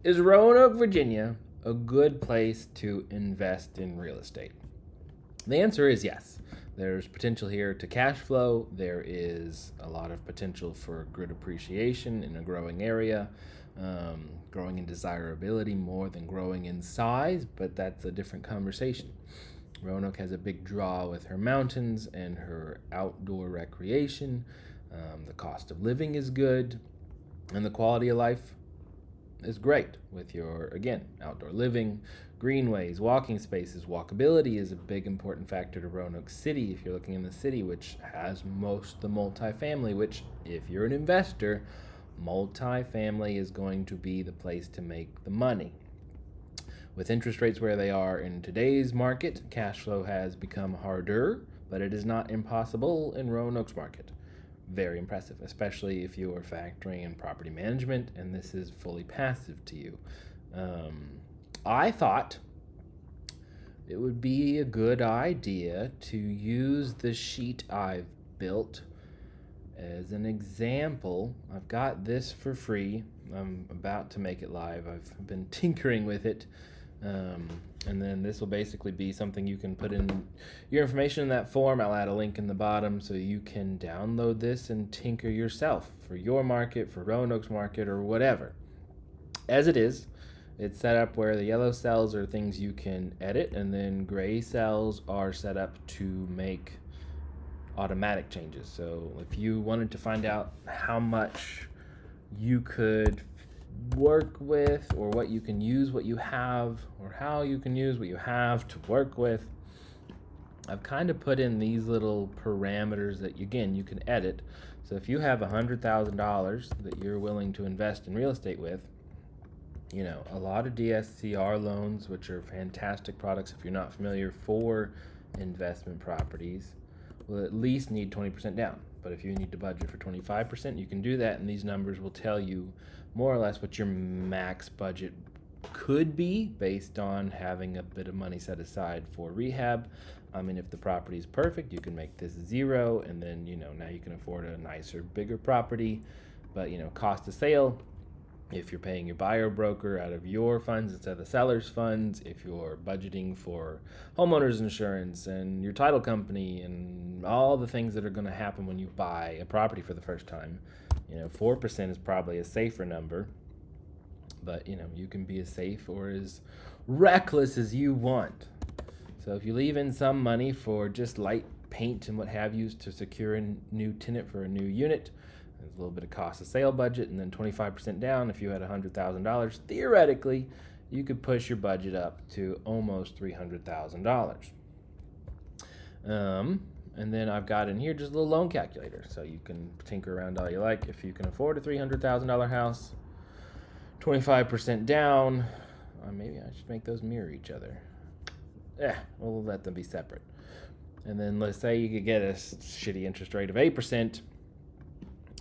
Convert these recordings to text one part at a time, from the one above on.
Is Roanoke, Virginia a good place to invest in real estate? The answer is yes. There's potential here to cash flow. There is a lot of potential for good appreciation in a growing area, growing in desirability more than growing in size, but that's a different conversation. Roanoke has a big draw with her mountains and her outdoor recreation. The cost of living is good, and the quality of life is great with your, again, outdoor living, greenways, walking spaces. Walkability is a big important factor to Roanoke City if you're looking in the city, which has most of the multifamily, which, if you're an investor, multifamily is going to be the place to make the money. With interest rates where they are in today's market, cash flow has become harder, but it is not impossible in Roanoke's market. Very impressive, especially if you are factoring in property management and this is fully passive to you. I thought it would be a good idea to use the sheet I've built as an example. I've got this for free. I'm about to make it live. I've been tinkering with it. And then this will basically be something you can put in your information in that form. I'll add a link in the bottom so you can download this and tinker yourself for your market, for Roanoke's market, or whatever. As it is, it's set up where the yellow cells are things you can edit, and then gray cells are set up to make automatic changes. So if you wanted to find out how much you could work with, or what you can use what you have, or how you can use what you have to work with, I've kind of put in these little parameters that, again, you can edit. So if you have $100,000 that you're willing to invest in real estate with, you know, a lot of DSCR loans, which are fantastic products if you're not familiar, for investment properties, will at least need 20% down. But if you need to budget for 25%, you can do that, and these numbers will tell you more or less what your max budget could be based on having a bit of money set aside for rehab. I mean, if the property is perfect, you can make this 0, and then, you know, now you can afford a nicer, bigger property. But, you know, cost of sale, if you're paying your buyer broker out of your funds instead of the seller's funds, if you're budgeting for homeowners insurance and your title company and all the things that are going to happen when you buy a property for the first time, you know, 4% is probably a safer number. But, you know, you can be as safe or as reckless as you want. So if you leave in some money for just light paint and what have you to secure a new tenant for a new unit, there's a little bit of cost of sale budget, and then 25% down. If you had $100,000, theoretically, you could push your budget up to almost $300,000. And then I've got in here just a little loan calculator, so you can tinker around all you like. If you can afford a $300,000 house, 25% down, maybe I should make those mirror each other. We'll let them be separate. And then let's say you could get a shitty interest rate of 8%,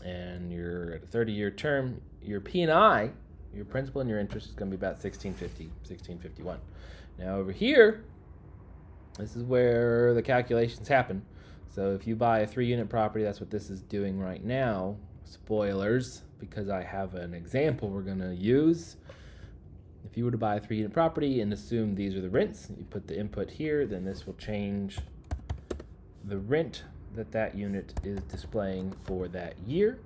and you're at a 30-year term. Your P&I, your principal and your interest, is going to be about $1,650, $1,651. Now over here, this is where the calculations happen. So if you buy a 3-unit property, that's what this is doing right now. Spoilers, because I have an example we're going to use. If you were to buy a 3-unit property and assume these are the rents, you put the input here, then this will change the rent that unit is displaying for that year.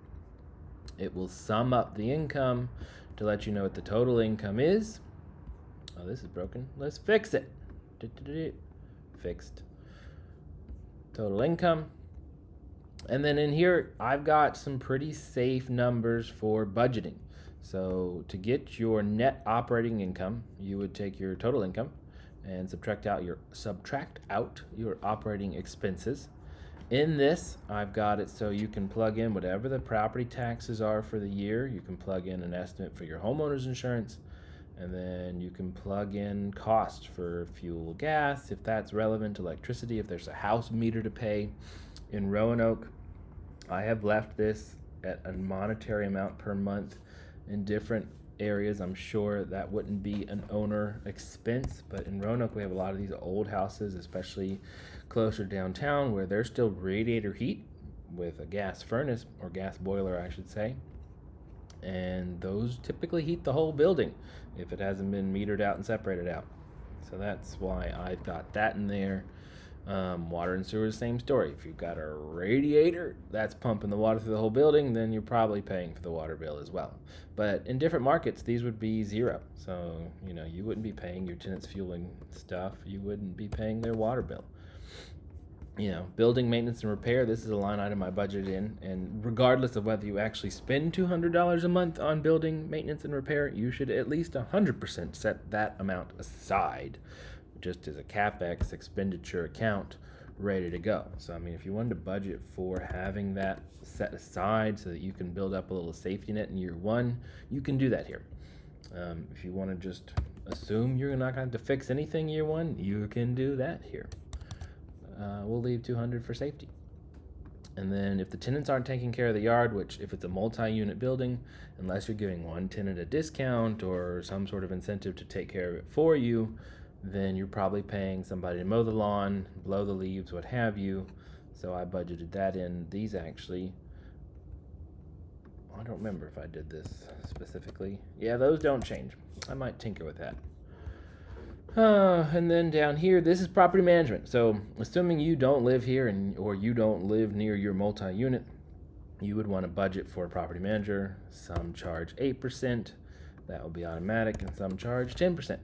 It will sum up the income to let you know what the total income is. Oh, this is broken. Let's fix it. Fixed. Total income. And then in here, I've got some pretty safe numbers for budgeting. So to get your net operating income, you would take your total income and subtract out your operating expenses. In this, I've got it so you can plug in whatever the property taxes are for the year. You can plug in an estimate for your homeowner's insurance, and then you can plug in cost for fuel, gas, if that's relevant, electricity, if there's a house meter to pay. In Roanoke, I have left this at a monetary amount per month. In different areas, I'm sure that wouldn't be an owner expense, but in Roanoke, we have a lot of these old houses, especially closer downtown, where there's still radiator heat with a gas furnace, or gas boiler, I should say. and those typically heat the whole building if it hasn't been metered out and separated out. So that's why I've got that in there. Water and sewer, same story. If you've got a radiator that's pumping the water through the whole building, then you're probably paying for the water bill as well. But in different markets, these would be zero. So, you wouldn't be paying your tenants' fueling stuff. You wouldn't be paying their water bill. Building maintenance and repair, this is a line item I budgeted in. And regardless of whether you actually spend $200 a month on building maintenance and repair, you should at least 100% set that amount aside, just as a CapEx expenditure account ready to go. So, if you wanted to budget for having that set aside so that you can build up a little safety net in year one, you can do that here. If you want to just assume you're not going to have to fix anything year one, you can do that here. We'll leave $200 for safety. And then if the tenants aren't taking care of the yard, which if it's a multi-unit building, unless you're giving one tenant a discount or some sort of incentive to take care of it for you, then you're probably paying somebody to mow the lawn, blow the leaves, what have you. So I budgeted that in. These actually, I don't remember if I did this specifically. Yeah, those don't change. I might tinker with that. And then down here, this is property management. So assuming you don't live here or you don't live near your multi-unit, you would want to budget for a property manager. Some charge 8%. That will be automatic, and some charge 10%.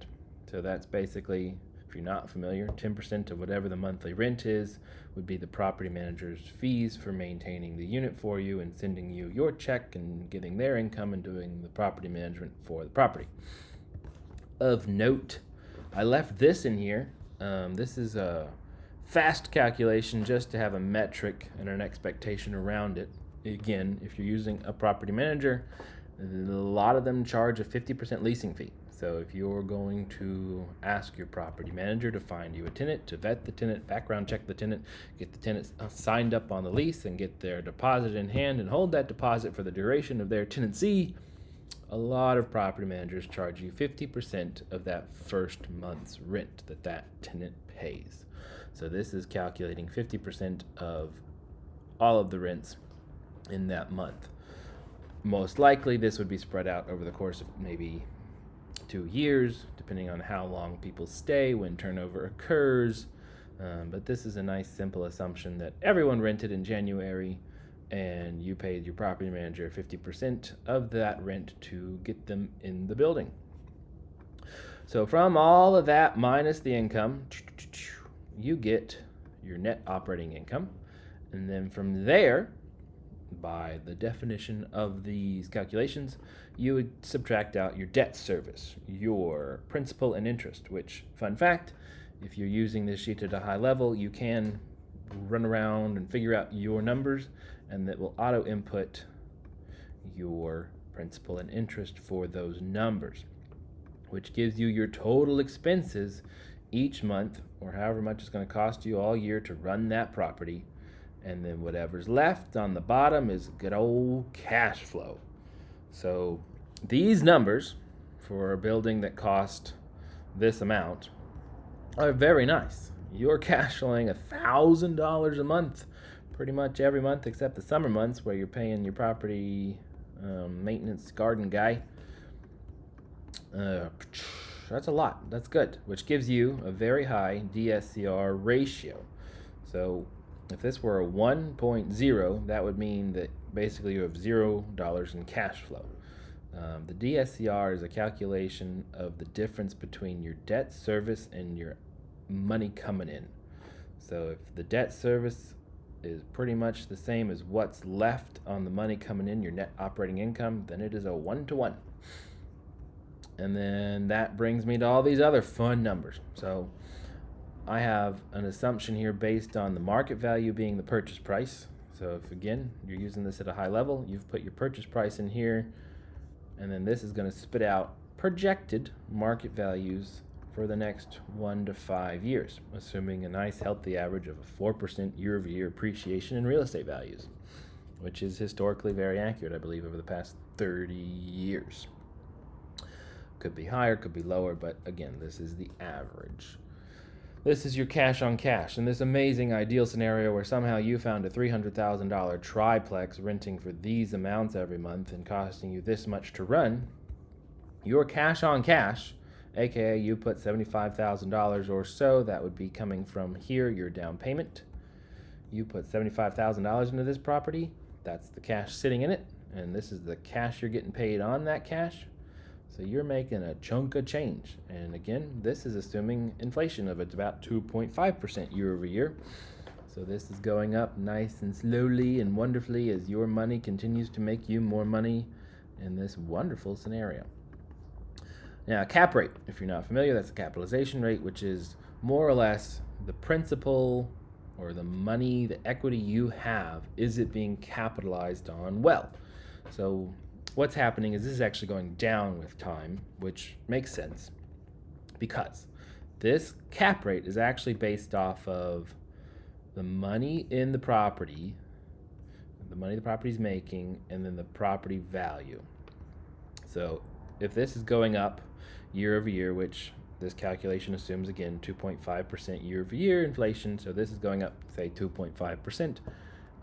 So that's basically, if you're not familiar, 10% of whatever the monthly rent is would be the property manager's fees for maintaining the unit for you and sending you your check and getting their income and doing the property management for the property. Of note, I left this in here. This is a fast calculation just to have a metric and an expectation around it. Again, if you're using a property manager, a lot of them charge a 50% leasing fee. So if you're going to ask your property manager to find you a tenant, to vet the tenant, background check the tenant, get the tenant signed up on the lease and get their deposit in hand and hold that deposit for the duration of their tenancy, a lot of property managers charge you 50% of that first month's rent that tenant pays. So this is calculating 50% of all of the rents in that month. Most likely this would be spread out over the course of maybe 2 years, depending on how long people stay, when turnover occurs. But this is a nice simple assumption that everyone rented in January and you paid your property manager 50% of that rent to get them in the building. So from all of that minus the income, you get your net operating income. And then from there, by the definition of these calculations, you would subtract out your debt service, your principal and interest, which, fun fact, if you're using this sheet at a high level, you can run around and figure out your numbers, and that will auto input your principal and interest for those numbers, which gives you your total expenses each month, or however much it's going to cost you all year to run that property. And then whatever's left on the bottom is good old cash flow. So these numbers for a building that cost this amount are very nice. You're cash flowing $1,000 a month pretty much every month except the summer months where you're paying your property maintenance garden guy. That's a lot. That's good, which gives you a very high DSCR ratio. So if this were a 1.0, that would mean that basically you have $0 in cash flow. The DSCR is a calculation of the difference between your debt service and your money coming in. So if the debt service is pretty much the same as what's left on the money coming in, your net operating income, then it is a 1-to-1. And then that brings me to all these other fun numbers. So I have an assumption here based on the market value being the purchase price. So if, again, you're using this at a high level, you've put your purchase price in here, and then this is going to spit out projected market values for the next 1 to 5 years, assuming a nice healthy average of a 4% year-over-year appreciation in real estate values, which is historically very accurate, I believe, over the past 30 years. Could be higher, could be lower, but again, this is the average. This is your cash on cash. In this amazing ideal scenario where somehow you found a $300,000 triplex renting for these amounts every month and costing you this much to run, your cash on cash, aka you put $75,000 or so, that would be coming from here, your down payment. You put $75,000 into this property, that's the cash sitting in it, and this is the cash you're getting paid on that cash. So you're making a chunk of change. And again, this is assuming inflation of it's about 2.5% year over year. So this is going up nice and slowly and wonderfully as your money continues to make you more money in this wonderful scenario. Now, cap rate, if you're not familiar, that's the capitalization rate, which is more or less the principal or the money, the equity you have, is it being capitalized on well? So what's happening is this is actually going down with time, which makes sense because this cap rate is actually based off of the money in the property, the money the property's making, and then the property value. So if this is going up year over year, which this calculation assumes, again, 2.5% year over year inflation, so this is going up, say, 2.5%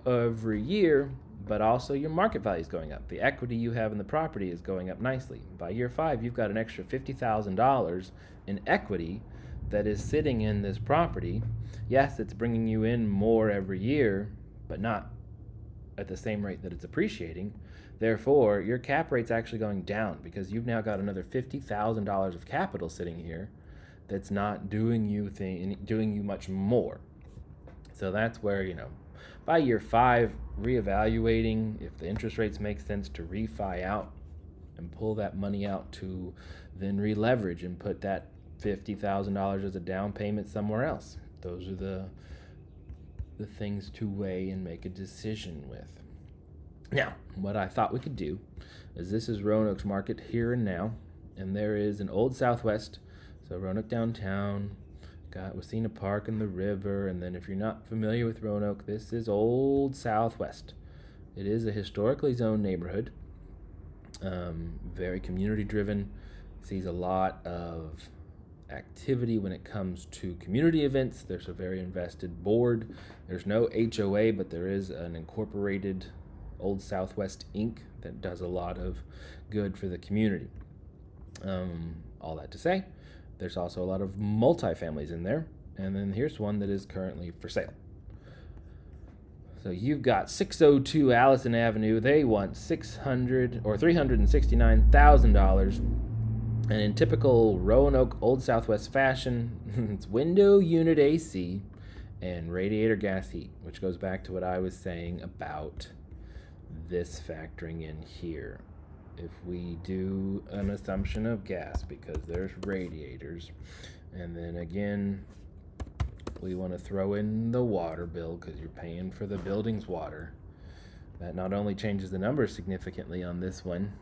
every year, but also your market value is going up. The equity you have in the property is going up nicely. By year 5, you've got an extra $50,000 in equity that is sitting in this property. Yes, it's bringing you in more every year, but not at the same rate that it's appreciating. Therefore, your cap rate's actually going down because you've now got another $50,000 of capital sitting here that's not doing you much more. So that's where, by year 5, reevaluating if the interest rates make sense to refi out and pull that money out to then re-leverage and put that $50,000 as a down payment somewhere else. Those are the things to weigh and make a decision with. Now, what I thought we could do is this is Roanoke's market here and now, and there is an old Southwest, so Roanoke downtown, got Wasena Park and the river, and then if you're not familiar with Roanoke, this is Old Southwest. It is a historically zoned neighborhood, very community driven, sees a lot of activity when it comes to community events. There's a very invested board. There's no HOA, but there is an incorporated Old Southwest Inc. that does a lot of good for the community. All that to say, there's also a lot of multifamilies in there, and then here's one that is currently for sale. So you've got 602 Allison Avenue. They want $369,000, and in typical Roanoke Old Southwest fashion, it's window unit AC and radiator gas heat, which goes back to what I was saying about this factoring in here. If we do an assumption of gas because there's radiators, and then again we want to throw in the water bill because you're paying for the building's water, that not only changes the numbers significantly on this one,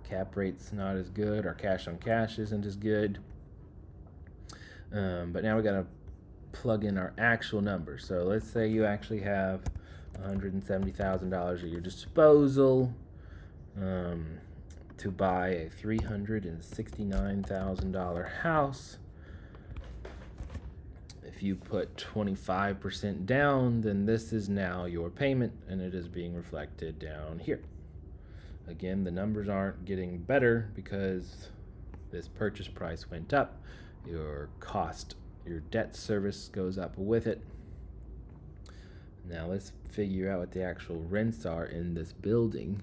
cap rate's not as good, our cash on cash isn't as good, but now we got to plug in our actual numbers. So let's say you actually have $170,000 at your disposal to buy a $369,000 house. If you put 25% down, then this is now your payment, and it is being reflected down here. Again, the numbers aren't getting better because this purchase price went up. Your cost, your debt service goes up with it. Now let's figure out what the actual rents are in this building.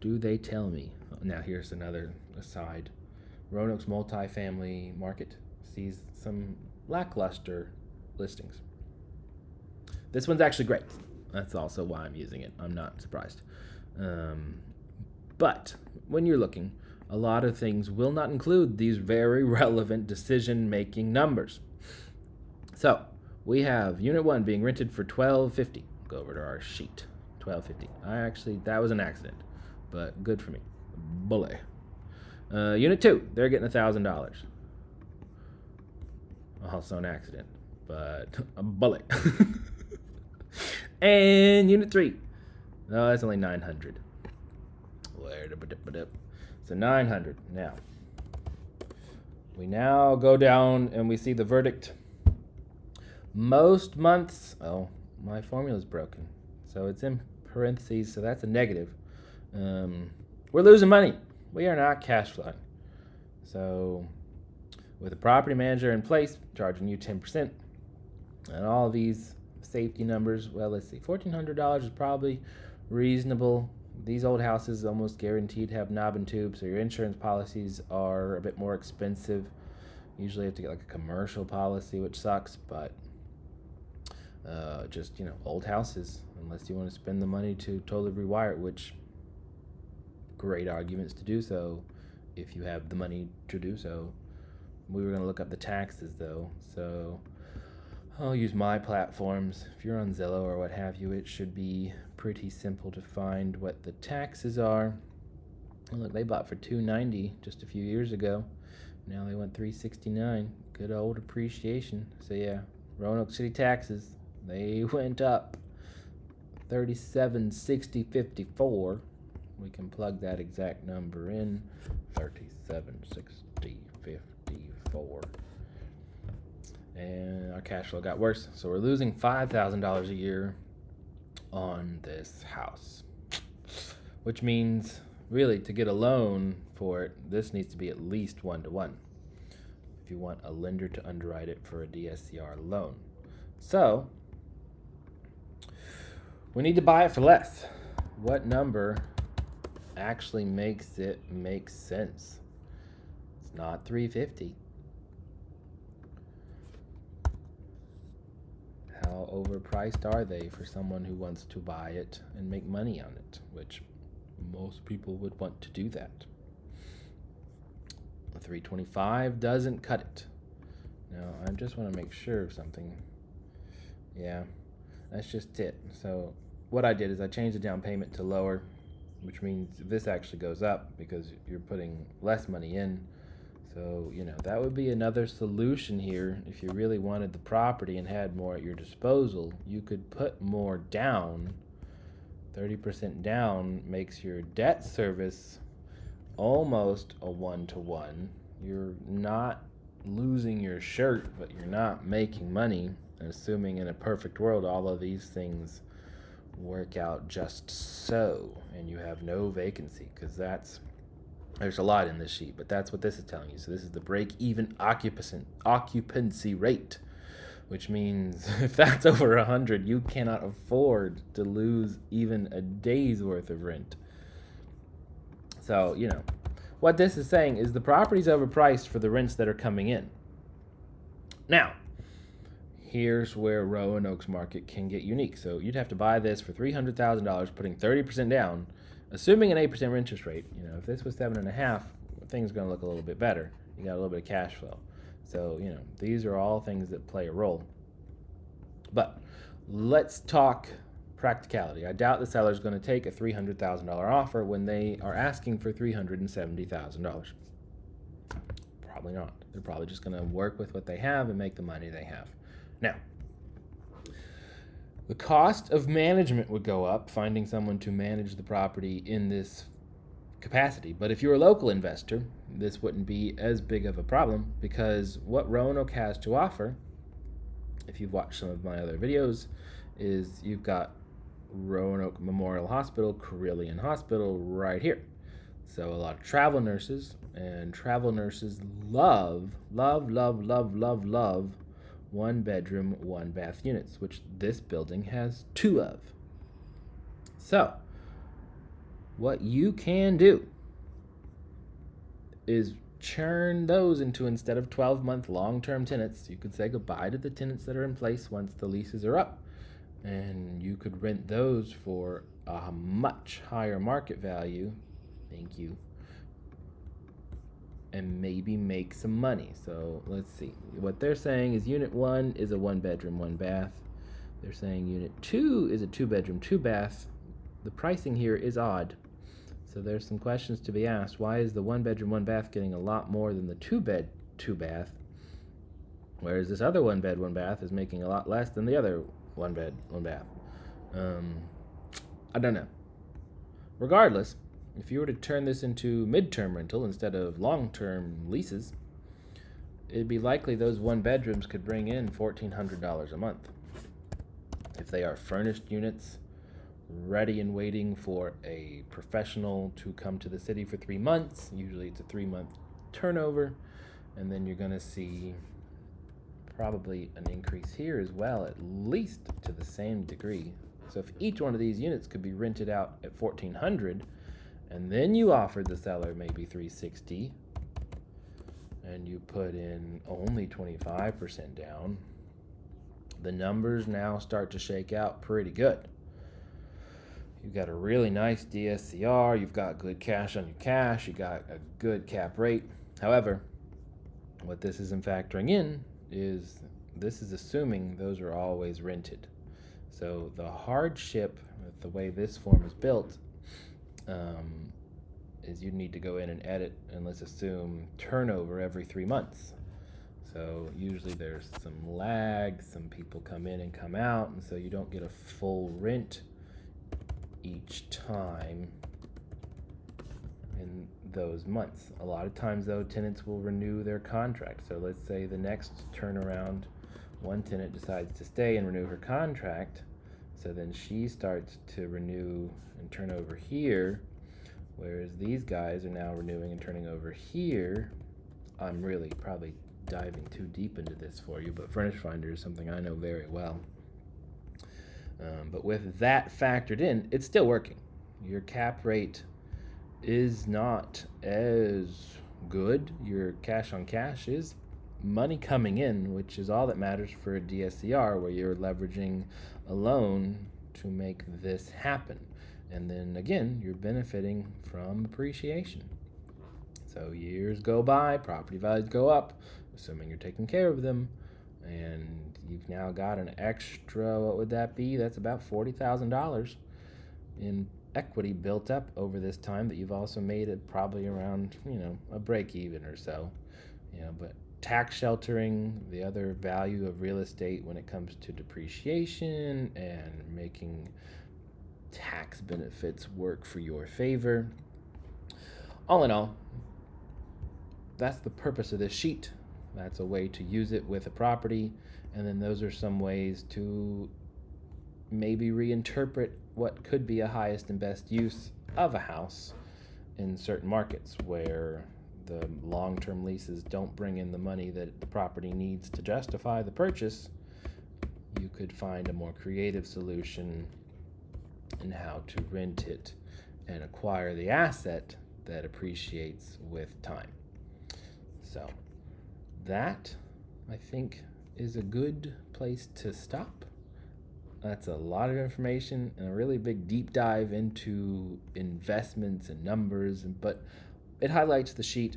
Do they tell me? Now here's another aside. Roanoke's multifamily market sees some lackluster listings. This one's actually great. That's also why I'm using it. I'm not surprised. But when you're looking, a lot of things will not include these very relevant decision-making numbers. So we have Unit 1 being rented for $1,250. Go over to our sheet. $1,250. That was an accident, but good for me. Bully. Unit 2, they're getting $1,000. Also an accident, but a bully. And Unit 3, no, that's only 900. So 900. Now, we now go down and we see the verdict. Most months, oh, my formula's broken. So it's in parentheses, so that's a negative. We're losing money. We are not cash flowing. So with a property manager in place, charging you 10%, and all these safety numbers, well, let's see, $1,400 is probably reasonable. These old houses almost guaranteed have knob and tube, so your insurance policies are a bit more expensive. Usually you have to get like a commercial policy, which sucks, but just, old houses, unless you want to spend the money to totally rewire it, which great arguments to do so if you have the money to do so. We were going to look up the taxes though, so I'll use my platforms. If you're on Zillow or what have you, it should be pretty simple to find what the taxes are. Look, they bought for $290 just a few years ago. Now they want $369. Good old appreciation. So yeah, Roanoke City taxes, they went up $37.60.54. We can plug that exact number in. $37.60.54. And our cash flow got worse, so we're losing $5,000 a year on this house, which means really to get a loan for it, this needs to be at least 1-to-1 if you want a lender to underwrite it for a DSCR loan. So we need to buy it for less. What number actually makes it make sense? It's not $350. How overpriced are they for someone who wants to buy it and make money on it, which most people would want to do that. A $325 doesn't cut it. Now, I just want to make sure of something. Yeah, that's just it. So what I did is I changed the down payment to lower, which means this actually goes up because you're putting less money in. So, that would be another solution here. If you really wanted the property and had more at your disposal, you could put more down. 30% down makes your debt service almost a 1-to-1. You're not losing your shirt, but you're not making money. Assuming in a perfect world, all of these things work out just so, and you have no vacancy, because there's a lot in this sheet, but that's what this is telling you. So this is the break-even occupancy rate, which means if that's over 100, you cannot afford to lose even a day's worth of rent. So, what this is saying is the property's overpriced for the rents that are coming in. Now, here's where Roanoke's market can get unique. So you'd have to buy this for $300,000, putting 30% down, assuming an 8% interest rate. If this was 7.5%, things are going to look a little bit better. You got a little bit of cash flow. So, these are all things that play a role. But let's talk practicality. I doubt the seller's going to take a $300,000 offer when they are asking for $370,000. Probably not. They're probably just going to work with what they have and make the money they have. Now, the cost of management would go up, finding someone to manage the property in this capacity. But if you're a local investor, this wouldn't be as big of a problem, because what Roanoke has to offer, if you've watched some of my other videos, is you've got Roanoke Memorial Hospital, Carilion Hospital right here. So a lot of travel nurses, and travel nurses love 1-bedroom, 1-bath units, which this building has 2 of. So what you can do is churn those into, instead of 12-month long-term tenants, you could say goodbye to the tenants that are in place once the leases are up, and you could rent those for a much higher market value. Thank you. And maybe make some money. So let's see. What they're saying is unit 1 is a 1-bedroom, 1-bath. They're saying unit 2 is a 2-bedroom, 2-bath. The pricing here is odd. So there's some questions to be asked. Why is the 1-bedroom, 1-bath getting a lot more than the 2-bed, 2-bath? Whereas this other 1-bed, 1-bath is making a lot less than the other 1-bed, 1-bath. I don't know. Regardless, if you were to turn this into midterm rental instead of long-term leases, it'd be likely those one bedrooms could bring in $1,400 a month. If they are furnished units, ready and waiting for a professional to come to the city for 3 months, usually it's a 3-month turnover, and then you're going to see probably an increase here as well, at least to the same degree. So if each one of these units could be rented out at $1,400, and then you offered the seller maybe $360, and you put in only 25% down, the numbers now start to shake out pretty good. You've got a really nice DSCR, you've got good cash on your cash, you got a good cap rate. However, what this isn't factoring in is this is assuming those are always rented. So the hardship with the way this form is built is you need to go in and edit, and let's assume turnover every 3 months. So usually there's some lag, some people come in and come out, and so you don't get a full rent each time in those months. A lot of times though, tenants will renew their contract. So let's say the next turnaround, one tenant decides to stay and renew her contract, so then she starts to renew and turn over here, whereas these guys are now renewing and turning over here. I'm really probably diving too deep into this for you, but Furnish Finder is something I know very well. But with that factored in, it's still working. Your cap rate is not as good. Your cash on cash is money coming in, which is all that matters for a DSCR, where you're leveraging a loan to make this happen. And then again, you're benefiting from appreciation. So years go by, property values go up, assuming you're taking care of them, and you've now got an extra, what would that be? That's about $40,000 in equity built up over this time that you've also made it probably around, a break even or so. But tax sheltering, the other value of real estate when it comes to depreciation and making tax benefits work for your favor. All in all, that's the purpose of this sheet. That's a way to use it with a property, and then those are some ways to maybe reinterpret what could be a highest and best use of a house in certain markets where the long-term leases don't bring in the money that the property needs to justify the purchase. You could find a more creative solution in how to rent it and acquire the asset that appreciates with time. So that, I think, is a good place to stop. That's a lot of information and a really big deep dive into investments and numbers, but it highlights the sheet.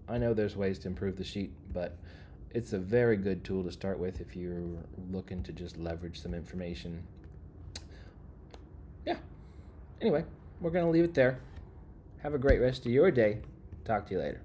I know there's ways to improve the sheet, but it's a very good tool to start with if you're looking to just leverage some information. Yeah. Anyway, we're going to leave it there. Have a great rest of your day. Talk to you later.